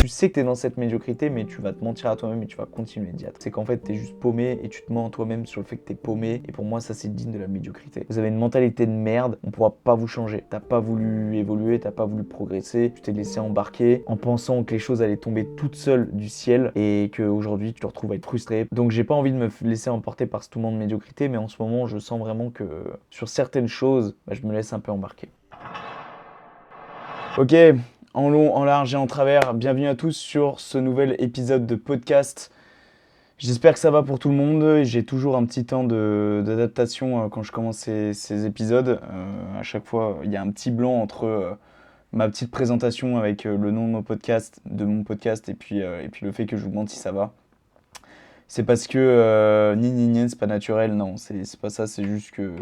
tu sais que t'es dans cette médiocrité, mais tu vas te mentir à toi-même et tu vas continuer d'y être. C'est qu'en fait, t'es juste paumé et tu te mens à toi-même sur le fait que t'es paumé. Et pour moi, ça, c'est digne de la médiocrité. Vous avez une mentalité de merde, on pourra pas vous changer. T'as pas voulu évoluer, t'as pas voulu progresser, tu t'es laissé embarquer en pensant que les choses allaient tomber toutes seules du ciel et qu'aujourd'hui, tu te retrouves à être frustré. Donc, j'ai pas envie de me laisser emporter par ce tourment de médiocrité, mais en ce moment, je sens vraiment que sur certaines choses, je me laisse un peu embarquer. Ok, en long, en large et en travers, bienvenue à tous sur ce nouvel épisode de podcast. J'espère que ça va pour tout le monde. J'ai toujours un petit temps d'adaptation quand je commence ces épisodes. À chaque fois, il y a un petit blanc entre ma petite présentation avec le nom de mon podcast et puis le fait que je vous demande si ça va. C'est parce que c'est pas naturel, non, c'est pas ça, c'est juste que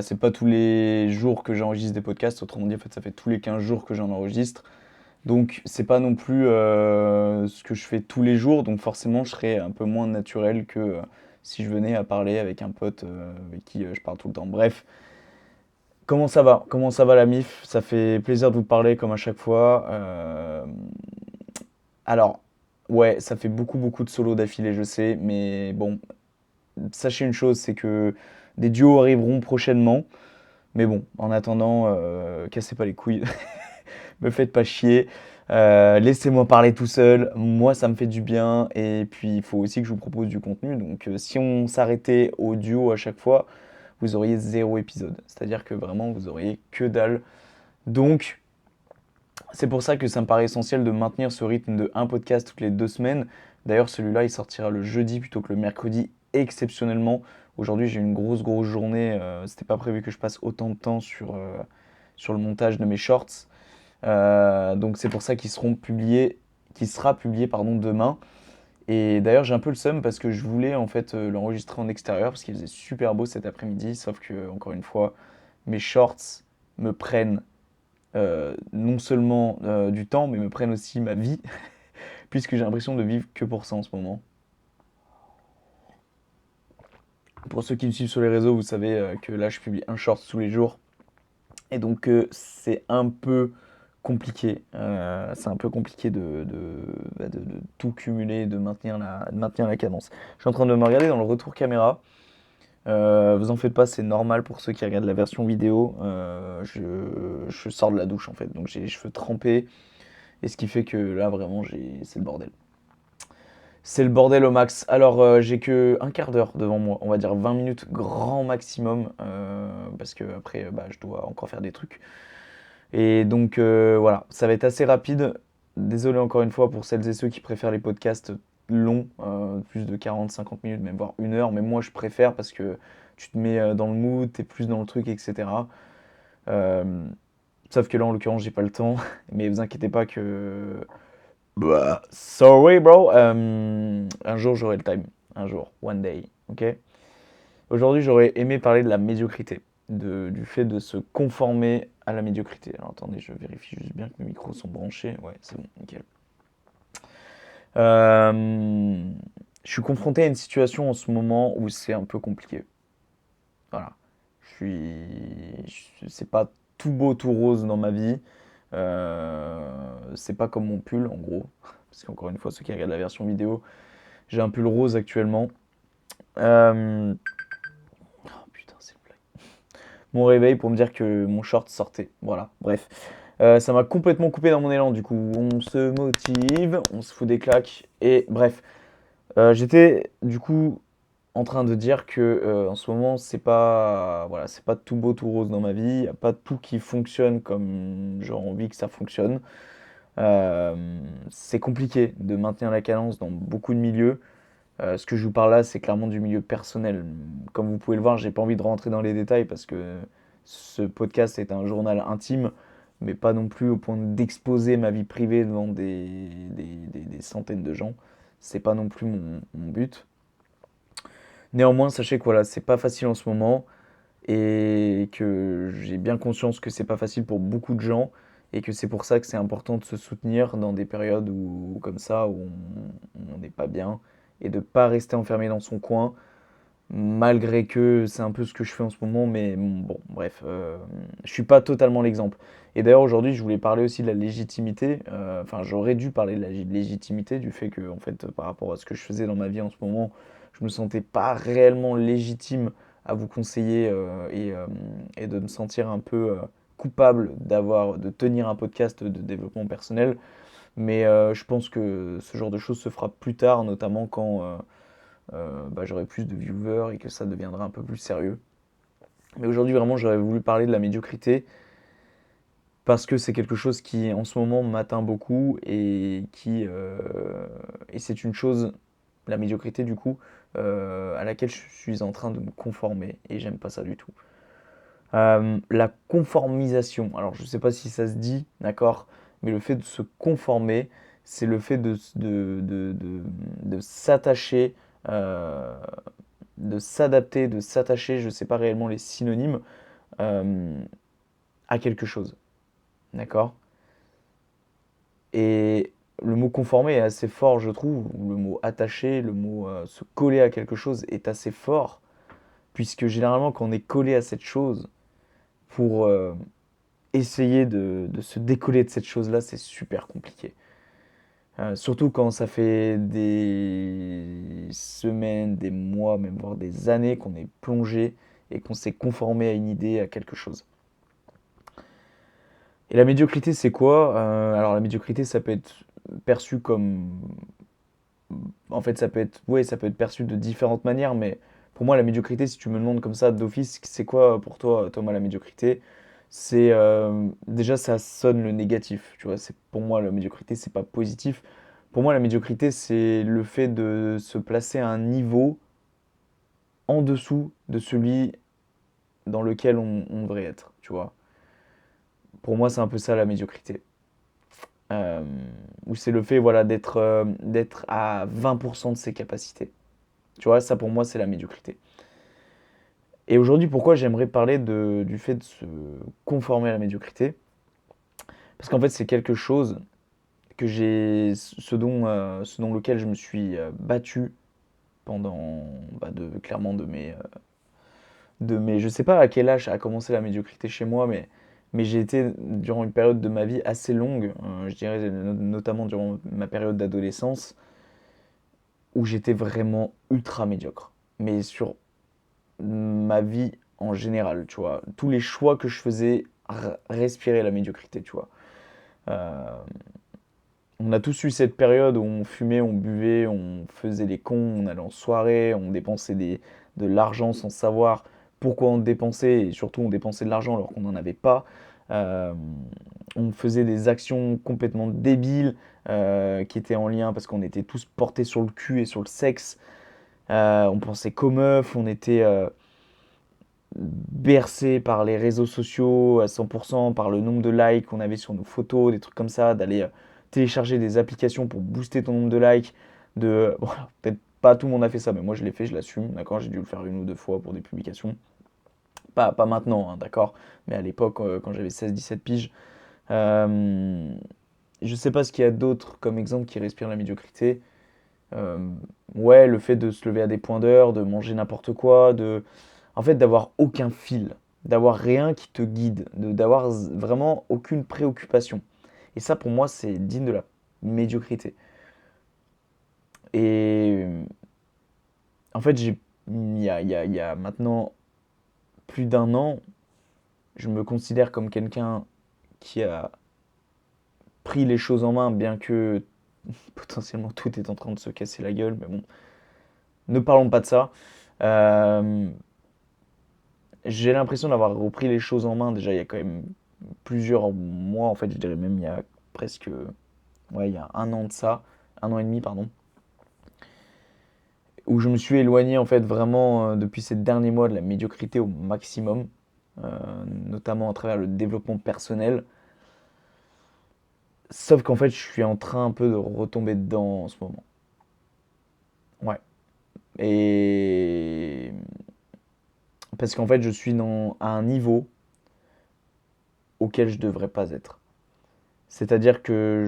c'est pas tous les jours que j'enregistre des podcasts, autrement dit, en fait, ça fait tous les 15 jours que j'en enregistre. Donc, c'est pas non plus ce que je fais tous les jours, donc forcément, je serais un peu moins naturel que si je venais à parler avec un pote avec qui je parle tout le temps. Bref, comment ça va? Comment ça va la MIF? Ça fait plaisir de vous parler comme à chaque fois. Alors, ouais, ça fait beaucoup de solos d'affilée, je sais, mais bon, sachez une chose, c'est que des duos arriveront prochainement. Mais bon, en attendant, cassez pas les couilles, me faites pas chier. Laissez-moi parler tout seul, moi ça me fait du bien. Et puis il faut aussi que je vous propose du contenu. Donc si on s'arrêtait au duo à chaque fois, vous auriez 0 épisode. C'est-à-dire que vraiment vous auriez que dalle. Donc c'est pour ça que ça me paraît essentiel de maintenir ce rythme de un podcast toutes les 2 semaines. D'ailleurs, celui-là, il sortira le jeudi plutôt que le mercredi, exceptionnellement. Aujourd'hui, j'ai une grosse journée. C'était pas prévu que je passe autant de temps sur le montage de mes shorts. Donc c'est pour ça qu'il sera publié pardon, demain. Et d'ailleurs, j'ai un peu le seum parce que je voulais en fait l'enregistrer en extérieur parce qu'il faisait super beau cet après-midi. Sauf que, encore une fois, mes shorts me prennent non seulement du temps, mais me prennent aussi ma vie, puisque j'ai l'impression de vivre que pour ça en ce moment. Pour ceux qui me suivent sur les réseaux, vous savez que là, je publie un short tous les jours, et donc c'est un peu compliqué. C'est un peu compliqué de tout cumuler, de maintenir la cadence. Je suis en train de me regarder dans le retour caméra. Vous en faites pas, c'est normal pour ceux qui regardent la version vidéo. Je sors de la douche en fait, donc j'ai les cheveux trempés. Et ce qui fait que là, vraiment, c'est le bordel. C'est le bordel au max. Alors, j'ai que un quart d'heure devant moi, on va dire 20 minutes grand maximum, parce que après, je dois encore faire des trucs. Et donc, voilà, ça va être assez rapide. Désolé encore une fois pour celles et ceux qui préfèrent les podcasts longs, plus de 40-50 minutes, même voire 1 heure. Mais moi, je préfère parce que tu te mets dans le mood, t'es plus dans le truc, etc. Euh, Sauf que là, en l'occurrence, j'ai pas le temps. Mais vous inquiétez pas que sorry, bro. Un jour, j'aurai le time. Un jour. One day. Ok. Aujourd'hui, j'aurais aimé parler de la médiocrité. Du fait de se conformer à la médiocrité. Alors, attendez, je vérifie juste bien que mes micros sont branchés. Ouais, c'est bon. Nickel. Euh, je suis confronté à une situation en ce moment où c'est un peu compliqué. Voilà. C'est pas tout beau, tout rose dans ma vie. C'est pas comme mon pull, en gros. Parce qu'encore une fois, ceux qui regardent la version vidéo, j'ai un pull rose actuellement. Euh, Oh putain, c'est une blague. Mon réveil pour me dire que mon short sortait. Voilà, bref. Ça m'a complètement coupé dans mon élan. Du coup, on se motive, on se fout des claques. Et bref, j'étais du coup en train de dire que en ce moment, c'est pas tout beau, tout rose dans ma vie. Il n'y a pas tout qui fonctionne comme j'aurais envie que ça fonctionne. Euh, c'est compliqué de maintenir la cadence dans beaucoup de milieux. Ce que je vous parle là, c'est clairement du milieu personnel. Comme vous pouvez le voir, j'ai pas envie de rentrer dans les détails parce que ce podcast est un journal intime, mais pas non plus au point d'exposer ma vie privée devant des centaines de gens. C'est pas non plus mon but. Néanmoins, sachez que voilà, c'est pas facile en ce moment et que j'ai bien conscience que c'est pas facile pour beaucoup de gens et que c'est pour ça que c'est important de se soutenir dans des périodes où, comme ça, où on n'est pas bien et de pas rester enfermé dans son coin. malgré que c'est un peu ce que je fais en ce moment, mais bon, bref, je suis pas totalement l'exemple. Et d'ailleurs, aujourd'hui, je voulais parler aussi de la légitimité. Enfin, j'aurais dû parler de la légitimité, du fait que, en fait, par rapport à ce que je faisais dans ma vie en ce moment, je me sentais pas réellement légitime à vous conseiller et de me sentir un peu coupable de tenir un podcast de développement personnel. Mais je pense que ce genre de choses se fera plus tard, notamment quand j'aurai plus de viewers et que ça deviendra un peu plus sérieux. Mais aujourd'hui, vraiment, j'aurais voulu parler de la médiocrité parce que c'est quelque chose qui, en ce moment, m'atteint beaucoup et c'est une chose, la médiocrité du coup, à laquelle je suis en train de me conformer et j'aime pas ça du tout. La conformisation, alors je sais pas si ça se dit, d'accord, mais le fait de se conformer, c'est le fait de s'attacher, euh, de s'adapter, de s'attacher, je ne sais pas réellement les synonymes, euh, à quelque chose. D'accord? Et le mot conformer est assez fort, je trouve. Le mot attacher, le mot se coller à quelque chose est assez fort, puisque généralement, quand on est collé à cette chose, pour essayer de se décoller de cette chose-là, c'est super compliqué. Surtout quand ça fait des semaines, des mois, même voire des années qu'on est plongé et qu'on s'est conformé à une idée, à quelque chose. Et la médiocrité, c'est quoi? Alors la médiocrité, ça peut être perçu comme... En fait, ça peut être... Ouais, ça peut être perçu de différentes manières, mais pour moi, la médiocrité, si tu me demandes comme ça d'office, c'est quoi pour toi, Thomas, la médiocrité? C'est... déjà, ça sonne le négatif, tu vois. C'est, pour moi, la médiocrité, c'est pas positif. Pour moi, la médiocrité, c'est le fait de se placer à un niveau en dessous de celui dans lequel on devrait être, tu vois. Pour moi, c'est un peu ça la médiocrité. Euh, Où c'est le fait voilà, d'être à 20% de ses capacités. Tu vois, ça pour moi, c'est la médiocrité. Et aujourd'hui, pourquoi j'aimerais parler du fait de se conformer à la médiocrité? Parce qu'en fait, c'est quelque chose ce dont lequel je me suis battu pendant, clairement, je sais pas à quel âge a commencé la médiocrité chez moi, mais j'ai été durant une période de ma vie assez longue, je dirais notamment durant ma période d'adolescence, où j'étais vraiment ultra médiocre. Mais sur ma vie en général, tu vois. Tous les choix que je faisais respiraient la médiocrité, tu vois. Euh, on a tous eu cette période où on fumait, on buvait, on faisait les cons, on allait en soirée, on dépensait de l'argent sans savoir pourquoi on dépensait, et surtout on dépensait de l'argent alors qu'on n'en avait pas. Euh, on faisait des actions complètement débiles qui étaient en lien parce qu'on était tous portés sur le cul et sur le sexe. On pensait qu'aux meufs, on était bercé par les réseaux sociaux à 100%, par le nombre de likes qu'on avait sur nos photos, des trucs comme ça, d'aller télécharger des applications pour booster ton nombre de likes. Bon, peut-être pas tout le monde a fait ça, mais moi je l'ai fait, je l'assume, d'accord, j'ai dû le faire une ou deux fois pour des publications. Pas maintenant, hein, d'accord, mais à l'époque, quand j'avais 16-17 piges. Euh, je sais pas ce qu'il y a d'autre comme exemple qui respire la médiocrité. Euh, ouais, le fait de se lever à des points d'heure, de manger n'importe quoi, en fait, d'avoir aucun fil, d'avoir rien qui te guide, d'avoir vraiment aucune préoccupation. Et ça, pour moi, c'est digne de la médiocrité. Et en fait, il y a maintenant plus d'un an, je me considère comme quelqu'un qui a pris les choses en main, bien que potentiellement tout est en train de se casser la gueule. Mais bon, ne parlons pas de ça. Euh, j'ai l'impression d'avoir repris les choses en main. Déjà, il y a quand même plusieurs mois, en fait, je dirais même il y a presque, ouais, il y a un an de ça, un an et demi, pardon, où je me suis éloigné, en fait, vraiment, depuis ces derniers mois de la médiocrité au maximum, notamment à travers le développement personnel. Sauf qu'en fait, je suis en train un peu de retomber dedans en ce moment. Ouais. Et parce qu'en fait, je suis à un niveau auquel je devrais pas être. C'est-à-dire que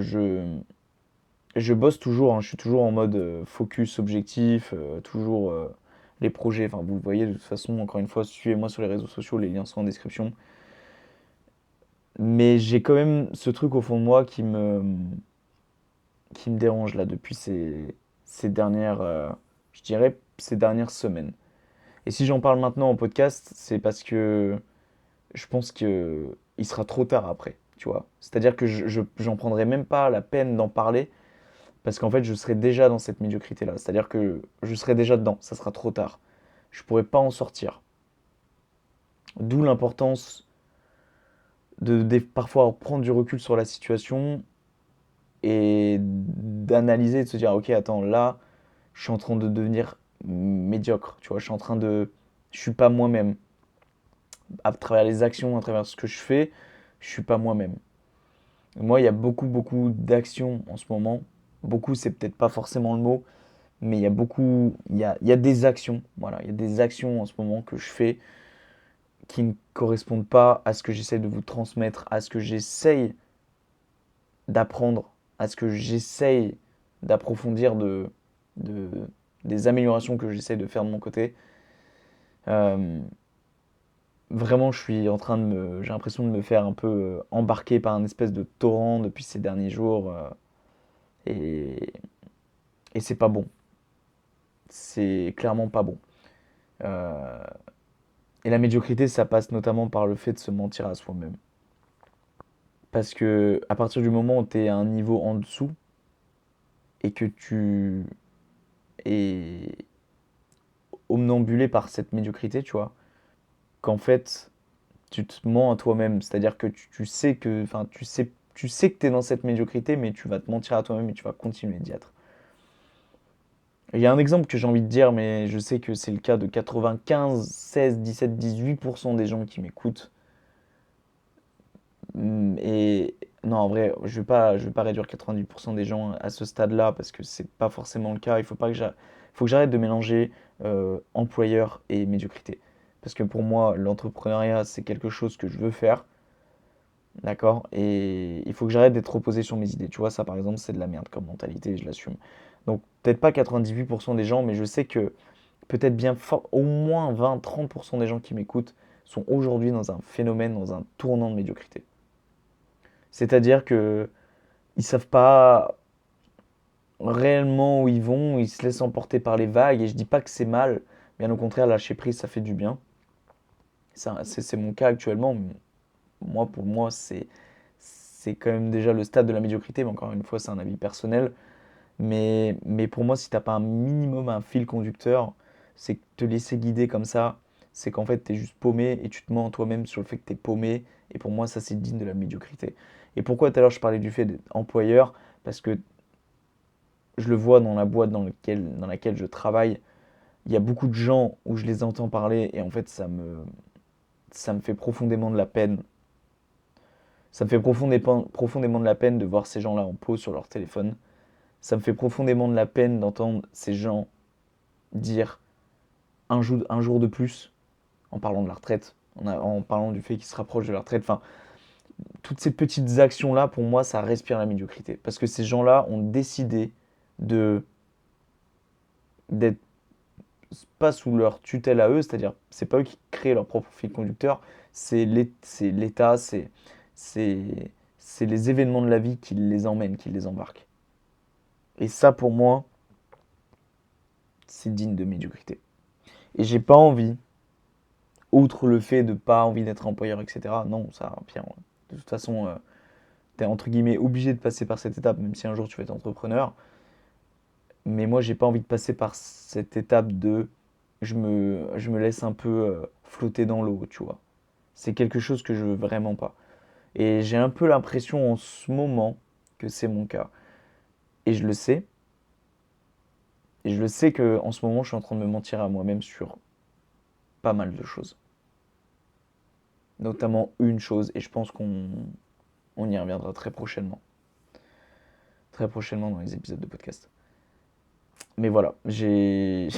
je bosse toujours, hein, je suis toujours en mode focus objectif, toujours. les projets, enfin vous le voyez de toute façon, encore une fois, suivez-moi sur les réseaux sociaux, les liens sont en description. Mais j'ai quand même ce truc au fond de moi qui me dérange là depuis ces dernières, je dirais, ces dernières semaines. Et si j'en parle maintenant en podcast, c'est parce que je pense que il sera trop tard après, tu vois. C'est-à-dire que j'en prendrai même pas la peine d'en parler parce qu'en fait, je serai déjà dans cette médiocrité-là. C'est-à-dire que je serai déjà dedans, ça sera trop tard. Je pourrai pas en sortir. D'où l'importance de parfois prendre du recul sur la situation et d'analyser, de se dire, ok, attends, là, je suis en train de devenir médiocre, tu vois, je suis pas moi-même. À travers les actions, à travers ce que je fais, je suis pas moi-même. Moi, il y a beaucoup d'actions en ce moment. Beaucoup, c'est peut-être pas forcément le mot, mais il y a des actions, voilà, il y a des actions en ce moment que je fais qui ne correspondent pas à ce que j'essaie de vous transmettre, à ce que j'essaye d'apprendre, à ce que j'essaye d'approfondir de, des améliorations que j'essaye de faire de mon côté. Euh, Vraiment, j'ai l'impression de me faire un peu embarquer par un espèce de torrent depuis ces derniers jours, et, et c'est pas bon. C'est clairement pas bon. Euh, et la médiocrité, ça passe notamment par le fait de se mentir à soi-même. Parce que à partir du moment où tu es à un niveau en dessous et que tu es omnambulé par cette médiocrité, tu vois, qu'en fait, tu te mens à toi-même. C'est-à-dire que tu sais que tu es dans cette médiocrité, mais tu vas te mentir à toi-même et tu vas continuer d'y être. Il y a un exemple que j'ai envie de dire, mais je sais que c'est le cas de 95, 16, 17, 18% des gens qui m'écoutent. Et non, en vrai, je vais pas réduire 90% des gens à ce stade-là parce que c'est pas forcément le cas. Faut que j'arrête de mélanger employeur et médiocrité. Parce que pour moi, l'entrepreneuriat, c'est quelque chose que je veux faire, d'accord? Et il faut que j'arrête d'être opposé sur mes idées. Tu vois, ça par exemple, c'est de la merde comme mentalité, je l'assume. Donc peut-être pas 98% des gens, mais je sais que peut-être bien au moins 20-30% des gens qui m'écoutent sont aujourd'hui dans un phénomène, dans un tournant de médiocrité. C'est-à-dire que ils savent pas réellement où ils vont, ils se laissent emporter par les vagues, et je dis pas que c'est mal, bien au contraire, lâcher prise, ça fait du bien. C'est mon cas actuellement. Moi, pour moi, c'est quand même déjà le stade de la médiocrité, mais encore une fois, c'est un avis personnel. Mais pour moi, si t'as pas un minimum un fil conducteur, c'est que te laisser guider comme ça, c'est qu'en fait, t'es juste paumé et tu te mens en toi-même sur le fait que t'es paumé. Et pour moi, ça, c'est digne de la médiocrité. Et pourquoi tout à l'heure je parlais du fait d'être employeur? Parce que je le vois dans la boîte dans laquelle je travaille. Il y a beaucoup de gens où je les entends parler et en fait, ça me fait profondément de la peine. Ça me fait profondément de la peine de voir ces gens-là en pause sur leur téléphone. Ça me fait profondément de la peine d'entendre ces gens dire un jour de plus en parlant de la retraite, en parlant du fait qu'ils se rapprochent de la retraite. Enfin, toutes ces petites actions-là, pour moi, ça respire la médiocrité. Parce que ces gens-là ont décidé de d'être pas sous leur tutelle à eux, c'est-à-dire c'est pas eux qui créent leur propre fil conducteur, c'est l'État, c'est c'est les événements de la vie qui les emmènent, qui les embarquent. Et ça, pour moi, c'est digne de médiocrité. Et j'ai pas envie, outre le fait de pas envie d'être employeur, etc. Non, ça, Pierre, de toute façon, t'es entre guillemets obligé de passer par cette étape, même si un jour tu vas être entrepreneur. Mais moi, j'ai pas envie de passer par cette étape de je me laisse un peu flotter dans l'eau, tu vois. C'est quelque chose que je veux vraiment pas. Et j'ai un peu l'impression en ce moment que c'est mon cas. Et je le sais. Et je le sais que en ce moment, je suis en train de me mentir à moi-même sur pas mal de choses. Notamment une chose, et je pense on y reviendra très prochainement. Très prochainement dans les épisodes de podcast. Mais voilà, j'ai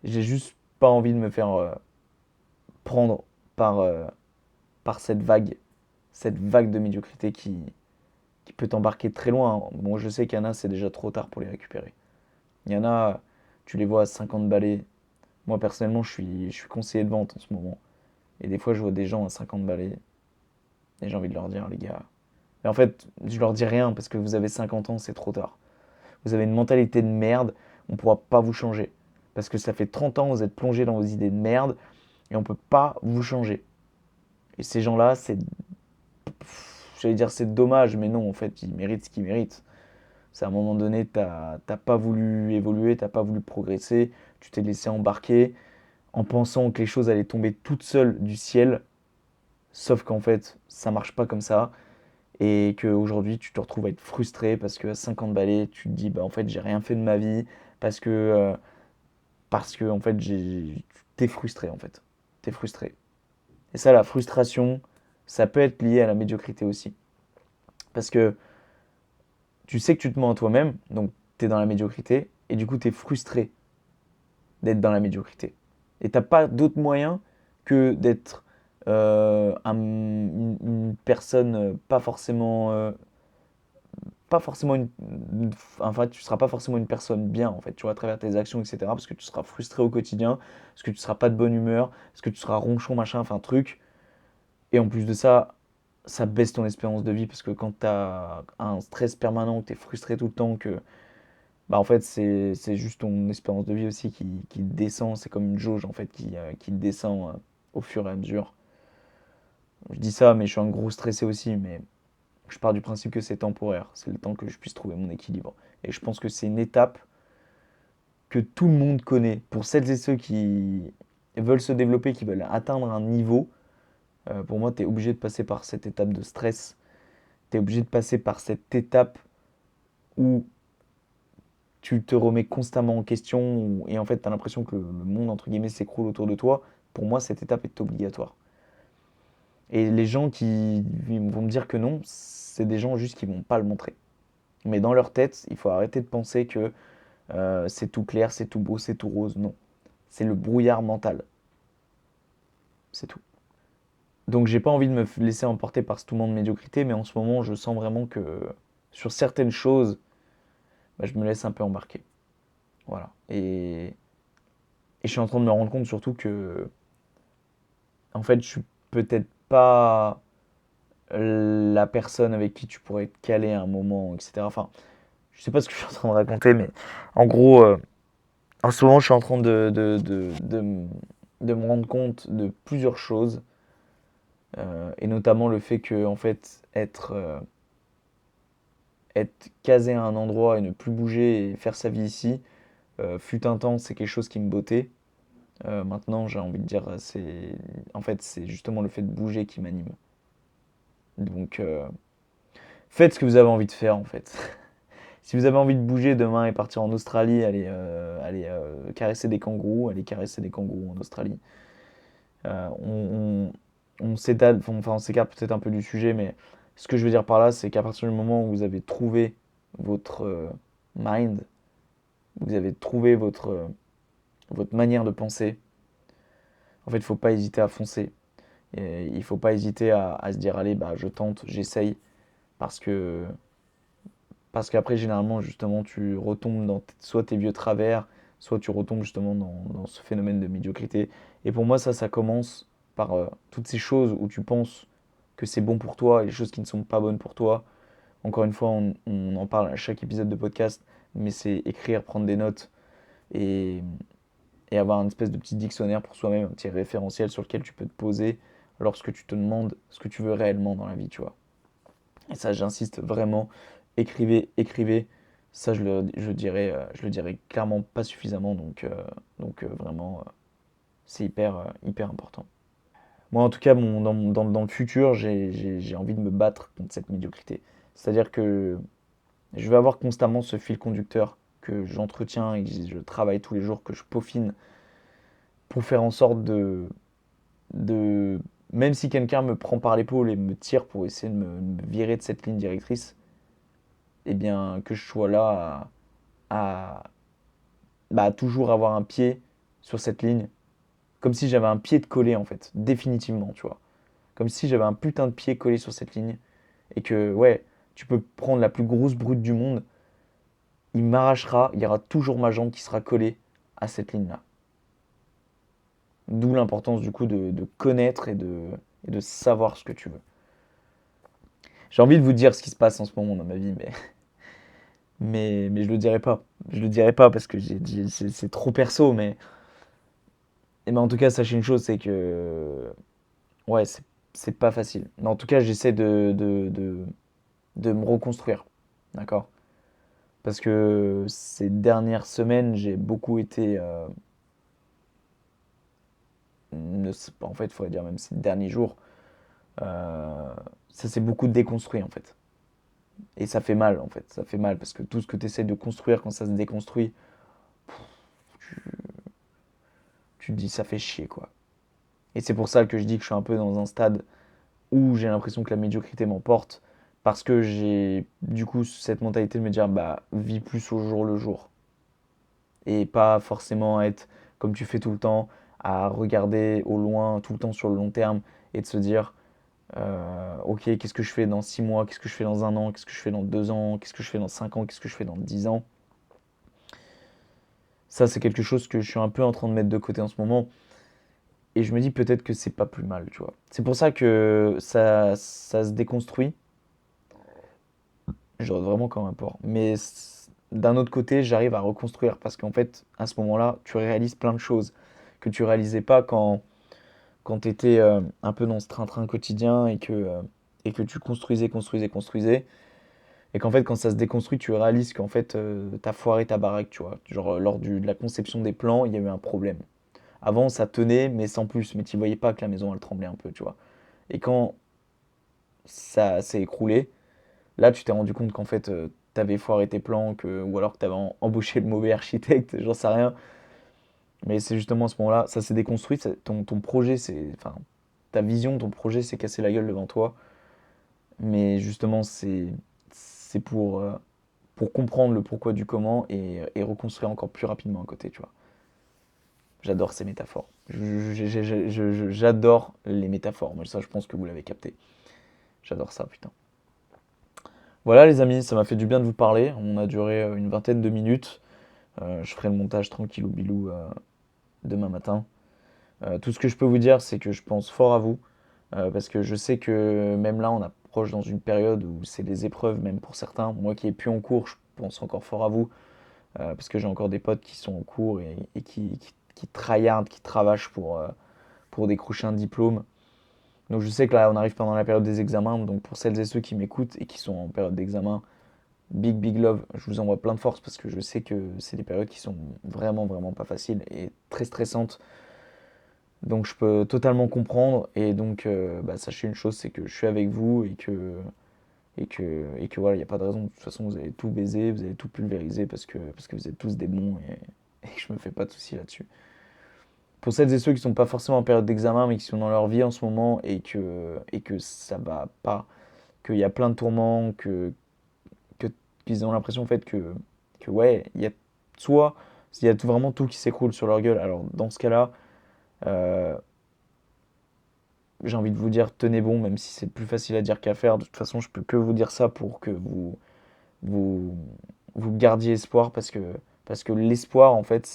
juste pas envie de me faire prendre par, par cette vague de médiocrité qui peut t'embarquer très loin, hein. Bon, je sais qu'il y en a, c'est déjà trop tard pour les récupérer. Il y en a, tu les vois à 50 balais. Moi, personnellement, je suis conseiller de vente en ce moment. Et des fois, je vois des gens à 50 balais. Et j'ai envie de leur dire, les gars. Mais en fait, je leur dis rien parce que vous avez 50 ans, c'est trop tard. Vous avez une mentalité de merde, on ne pourra pas vous changer. Parce que ça fait 30 ans, vous êtes plongé dans vos idées de merde et on ne peut pas vous changer. Et ces gens-là, j'allais dire c'est dommage, mais non, en fait, ils méritent ce qu'ils méritent. C'est à un moment donné, t'as pas voulu évoluer, t'as pas voulu progresser, tu t'es laissé embarquer en pensant que les choses allaient tomber toutes seules du ciel, sauf qu'en fait, ça marche pas comme ça, et qu'aujourd'hui, tu te retrouves à être frustré parce qu'à 50 balais, tu te dis, bah en fait, j'ai rien fait de ma vie, parce que en fait, t'es frustré, en fait. T'es frustré. Et ça, la frustration, ça peut être lié à la médiocrité aussi. Parce que tu sais que tu te mens à toi-même, donc tu es dans la médiocrité, et du coup tu es frustré d'être dans la médiocrité. Et t'as pas d'autre moyen que d'être une personne pas forcément enfin tu seras pas forcément une personne bien en fait, tu vois, à travers tes actions, etc. Parce que tu seras frustré au quotidien, parce que tu seras pas de bonne humeur, parce que tu seras ronchon, machin, enfin truc. Et en plus de ça, ça baisse ton espérance de vie parce que quand tu as un stress permanent, que tu es frustré tout le temps, que bah en fait c'est juste ton espérance de vie aussi qui descend, c'est comme une jauge en fait qui descend au fur et à mesure. Je dis ça, mais je suis un gros stressé aussi, mais je pars du principe que c'est temporaire, c'est le temps que je puisse trouver mon équilibre. Et je pense que c'est une étape que tout le monde connaît. Pour celles et ceux qui veulent se développer, qui veulent atteindre un niveau, pour moi, tu es obligé de passer par cette étape de stress. Tu es obligé de passer par cette étape où tu te remets constamment en question et en fait, tu as l'impression que le monde, entre guillemets, s'écroule autour de toi. Pour moi, cette étape est obligatoire. Et les gens qui vont me dire que non, c'est des gens juste qui vont pas le montrer. Mais dans leur tête, il faut arrêter de penser que c'est tout clair, c'est tout beau, c'est tout rose. Non. C'est le brouillard mental. C'est tout. Donc j'ai pas envie de me laisser emporter par ce tourment de médiocrité, mais en ce moment, je sens vraiment que sur certaines choses, bah, je me laisse un peu embarquer. Voilà. Et je suis en train de me rendre compte surtout que, en fait, je suis peut-être pas la personne avec qui tu pourrais être calé à un moment, etc. Enfin, je sais pas ce que je suis en train de raconter, mais en gros, en ce moment, je suis en train de me rendre compte de plusieurs choses, et notamment le fait que, en fait, être casé à un endroit et ne plus bouger et faire sa vie ici, fut un temps, c'est quelque chose qui me bottait. Maintenant, j'ai envie de dire, en fait, c'est justement le fait de bouger qui m'anime. Donc, faites ce que vous avez envie de faire, en fait. Si vous avez envie de bouger demain et partir en Australie, allez caresser des kangourous, allez caresser des kangourous en Australie. On s'étale, enfin, on s'écarte peut-être un peu du sujet, mais ce que je veux dire par là, c'est qu'à partir du moment où vous avez trouvé votre mind, vous avez trouvé votre manière de penser, en fait, il ne faut pas hésiter à foncer. Et il ne faut pas hésiter à se dire, allez, bah, je tente, j'essaye, parce que parce qu'après, généralement, justement, tu retombes dans soit tes vieux travers, soit tu retombes justement dans ce phénomène de médiocrité. Et pour moi, ça commence par toutes ces choses où tu penses que c'est bon pour toi et les choses qui ne sont pas bonnes pour toi. Encore une fois, on en parle à chaque épisode de podcast, mais c'est écrire, prendre des notes et, et avoir une espèce de petit dictionnaire pour soi-même, un petit référentiel sur lequel tu peux te poser lorsque tu te demandes ce que tu veux réellement dans la vie, tu vois. Et ça, j'insiste vraiment, écrivez, écrivez. Ça, je le dirais clairement pas suffisamment, donc vraiment, c'est hyper important. Moi, en tout cas, dans le futur, j'ai envie de me battre contre cette médiocrité. C'est-à-dire que je vais avoir constamment ce fil conducteur que j'entretiens et que je travaille tous les jours, que je peaufine pour faire en sorte de même si quelqu'un me prend par l'épaule et me tire pour essayer de me virer de cette ligne directrice, eh bien, que je sois là à, bah, toujours avoir un pied sur cette ligne, comme si j'avais un pied de collé en fait, définitivement, tu vois. Comme si j'avais un putain de pied collé sur cette ligne et que, ouais, tu peux prendre la plus grosse brute du monde, il m'arrachera, il y aura toujours ma jambe qui sera collée à cette ligne-là. D'où l'importance du coup de connaître et de savoir ce que tu veux. J'ai envie de vous dire ce qui se passe en ce moment dans ma vie, mais je le dirai pas. Je le dirai pas parce que c'est trop perso, mais en tout cas, sachez une chose, c'est que ouais, c'est pas facile. Mais en tout cas, j'essaie de me reconstruire. D'accord? Parce que ces dernières semaines, j'ai beaucoup été. En fait, il faudrait dire même ces derniers jours, euh, ça s'est beaucoup déconstruit en fait. Et ça fait mal en fait. Ça fait mal parce que tout ce que tu essaies de construire quand ça se déconstruit, tu te dis ça fait chier quoi. Et c'est pour ça que je dis que je suis un peu dans un stade où j'ai l'impression que la médiocrité m'emporte. Parce que j'ai du coup cette mentalité de me dire bah vis plus au jour le jour. Et pas forcément être comme tu fais tout le temps, à regarder au loin, tout le temps sur le long terme, et de se dire, ok, qu'est-ce que je fais dans 6 mois, qu'est-ce que je fais dans un an, qu'est-ce que je fais dans 2 ans, qu'est-ce que je fais dans 5 ans, qu'est-ce que je fais dans 10 ans. Ça, c'est quelque chose que je suis un peu en train de mettre de côté en ce moment. Et je me dis peut-être que c'est pas plus mal, tu vois. C'est pour ça que ça se déconstruit. J'aurais vraiment comme un port. Mais d'un autre côté, j'arrive à reconstruire parce qu'en fait, à ce moment-là, tu réalises plein de choses que tu réalisais pas quand tu étais un peu dans ce train-train quotidien et que tu construisais, construisais, construisais. Et qu'en fait, quand ça se déconstruit, tu réalises qu'en fait, t'as foiré ta baraque, tu vois. Genre, de la conception des plans, il y a eu un problème. Avant, ça tenait, mais sans plus. Mais tu voyais pas que la maison, elle tremblait un peu, tu vois. Et quand ça s'est écroulé, là, tu t'es rendu compte qu'en fait, t'avais foiré tes plans, ou alors que t'avais embauché le mauvais architecte, j'en sais rien. Mais c'est justement à ce moment-là, ça s'est déconstruit, ton projet, enfin, ta vision, ton projet s'est cassé la gueule devant toi. Mais justement, c'est pour comprendre le pourquoi du comment et reconstruire encore plus rapidement à côté, tu vois. J'adore ces métaphores. J'adore les métaphores. Moi, ça, je pense que vous l'avez capté. J'adore ça, putain. Voilà, les amis, ça m'a fait du bien de vous parler. On a duré une vingtaine de minutes. Je ferai le montage tranquille ou bilou demain matin. Tout ce que je peux vous dire, c'est que je pense fort à vous. Parce que je sais que même là, on approche dans une période où c'est des épreuves, même pour certains. Moi qui n'ai plus en cours, je pense encore fort à vous. Parce que j'ai encore des potes qui sont en cours et qui tryhardent, qui travaillent pour décrocher un diplôme. Donc je sais que là, on arrive pendant la période des examens. Donc pour celles et ceux qui m'écoutent et qui sont en période d'examen, big, big love. Je vous envoie plein de force parce que je sais que c'est des périodes qui sont vraiment, vraiment pas faciles et très stressantes. Donc je peux totalement comprendre. Et donc, bah, sachez une chose, c'est que je suis avec vous et que voilà, il n'y a pas de raison. De toute façon, vous allez tout baiser, vous allez tout pulvériser parce que vous êtes tous des bons et que je me fais pas de soucis là-dessus. Pour celles et ceux qui sont pas forcément en période d'examen mais qui sont dans leur vie en ce moment et que ça va pas, qu'il y a plein de tourments, que- qu'ils ont l'impression en fait que ouais, il y a soit il y a vraiment tout qui s'écroule sur leur gueule. Alors dans ce cas-là, euh, j'ai envie de vous dire tenez bon, même si c'est plus facile à dire qu'à faire. De toute façon, je peux que vous dire ça pour que vous, vous gardiez espoir parce que l'espoir, en fait,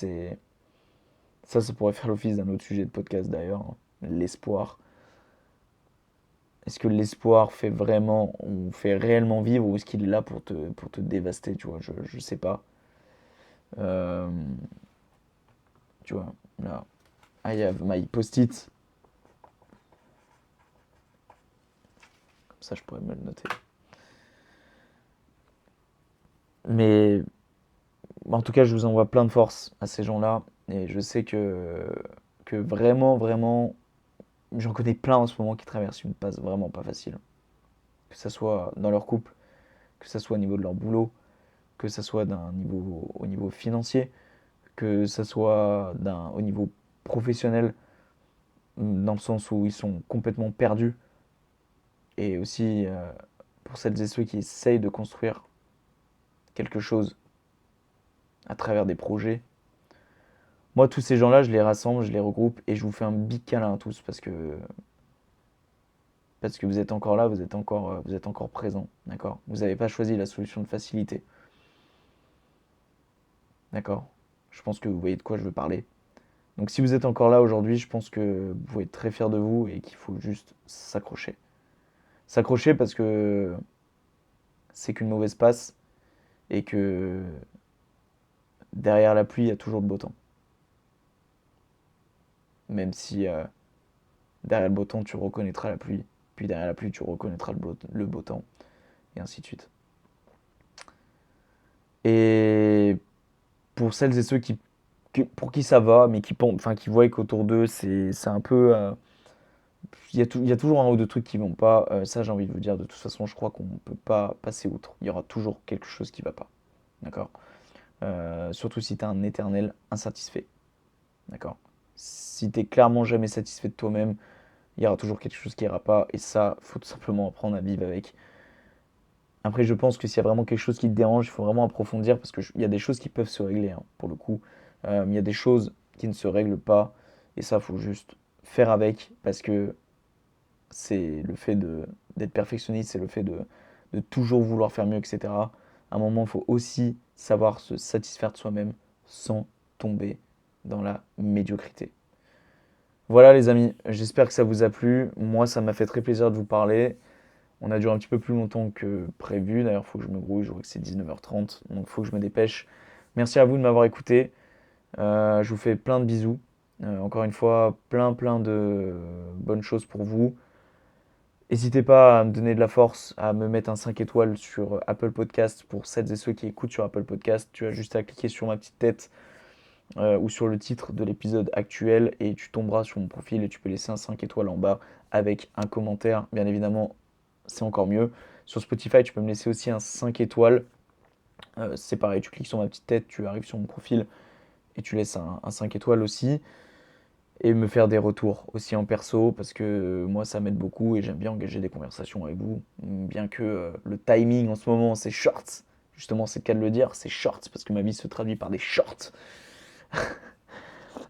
ça pourrait faire l'office d'un autre sujet de podcast d'ailleurs, hein. L'espoir. Est-ce que l'espoir fait vraiment, on fait réellement vivre ou est-ce qu'il est là pour te dévaster, tu vois, je sais pas. Euh, Tu vois, là, I have my post-it, comme ça je pourrais me le noter. Mais en tout cas, je vous envoie plein de force à ces gens-là et je sais que vraiment, vraiment, j'en connais plein en ce moment qui traversent une passe vraiment pas facile. Que ce soit dans leur couple, que ce soit au niveau de leur boulot, que ce soit au niveau financier, que ce soit au niveau professionnel, dans le sens où ils sont complètement perdus. Et aussi pour celles et ceux qui essayent de construire quelque chose à travers des projets. Moi, tous ces gens-là, je les rassemble, je les regroupe et je vous fais un big câlin à tous parce que vous êtes encore là, vous êtes encore présents, d'accord? Vous n'avez pas choisi la solution de facilité, d'accord? Je pense que vous voyez de quoi je veux parler. Donc si vous êtes encore là aujourd'hui, je pense que vous pouvez être très fiers de vous et qu'il faut juste s'accrocher. S'accrocher parce que c'est qu'une mauvaise passe et que derrière la pluie, il y a toujours le beau temps. Même si derrière le beau temps, tu reconnaîtras la pluie, puis derrière la pluie, tu reconnaîtras le beau temps, et ainsi de suite. Et pour celles et ceux pour qui ça va, mais qui voient qu'autour d'eux, c'est un peu. Il y a toujours un ou deux trucs qui vont pas. Ça, j'ai envie de vous dire, de toute façon, je crois qu'on ne peut pas passer outre. Il y aura toujours quelque chose qui va pas. D'accord. Surtout si tu es un éternel insatisfait. D'accord. Si tu clairement jamais satisfait de toi-même, il y aura toujours quelque chose qui ira pas. Et ça, faut tout simplement apprendre à vivre avec. Après, je pense que s'il y a vraiment quelque chose qui te dérange, il faut vraiment approfondir parce qu'il y a des choses qui peuvent se régler, hein, pour le coup. Il y a des choses qui ne se règlent pas. Et ça, faut juste faire avec parce que c'est le fait d'être perfectionniste, c'est le fait de toujours vouloir faire mieux, etc. À un moment, il faut aussi savoir se satisfaire de soi-même sans tomber dans la médiocrité. Voilà les amis, j'espère que ça vous a plu. Moi, ça m'a fait très plaisir de vous parler. On a duré un petit peu plus longtemps que prévu. D'ailleurs, il faut que je me grouille, je vois que c'est 19h30, donc il faut que je me dépêche. Merci à vous de m'avoir écouté. Je vous fais plein de bisous. Encore une fois, plein de bonnes choses pour vous. N'hésitez pas à me donner de la force, à me mettre un 5 étoiles sur Apple Podcast pour celles et ceux qui écoutent sur Apple Podcast. Tu as juste à cliquer sur ma petite tête ou sur le titre de l'épisode actuel et tu tomberas sur mon profil et tu peux laisser un 5 étoiles en bas avec un commentaire. Bien évidemment, c'est encore mieux. Sur Spotify, tu peux me laisser aussi un 5 étoiles. C'est pareil, tu cliques sur ma petite tête, tu arrives sur mon profil et tu laisses un 5 étoiles aussi. Et me faire des retours aussi en perso parce que moi ça m'aide beaucoup et j'aime bien engager des conversations avec vous. Bien que le timing en ce moment c'est short. Justement, c'est le cas de le dire, c'est short parce que ma vie se traduit par des shorts.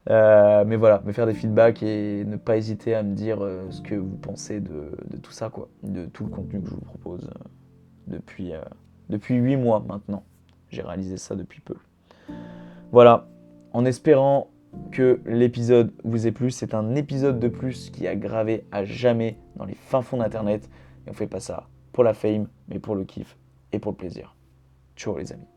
Mais voilà, me faire des feedbacks et ne pas hésiter à me dire ce que vous pensez de tout ça, quoi, de tout le contenu que je vous propose depuis, depuis 8 mois maintenant. J'ai réalisé ça depuis peu. Voilà, en espérant que l'épisode vous ait plu, c'est un épisode de plus qui a gravé à jamais dans les fins fonds d'internet. Et on fait pas ça pour la fame, mais pour le kiff et pour le plaisir. Ciao les amis.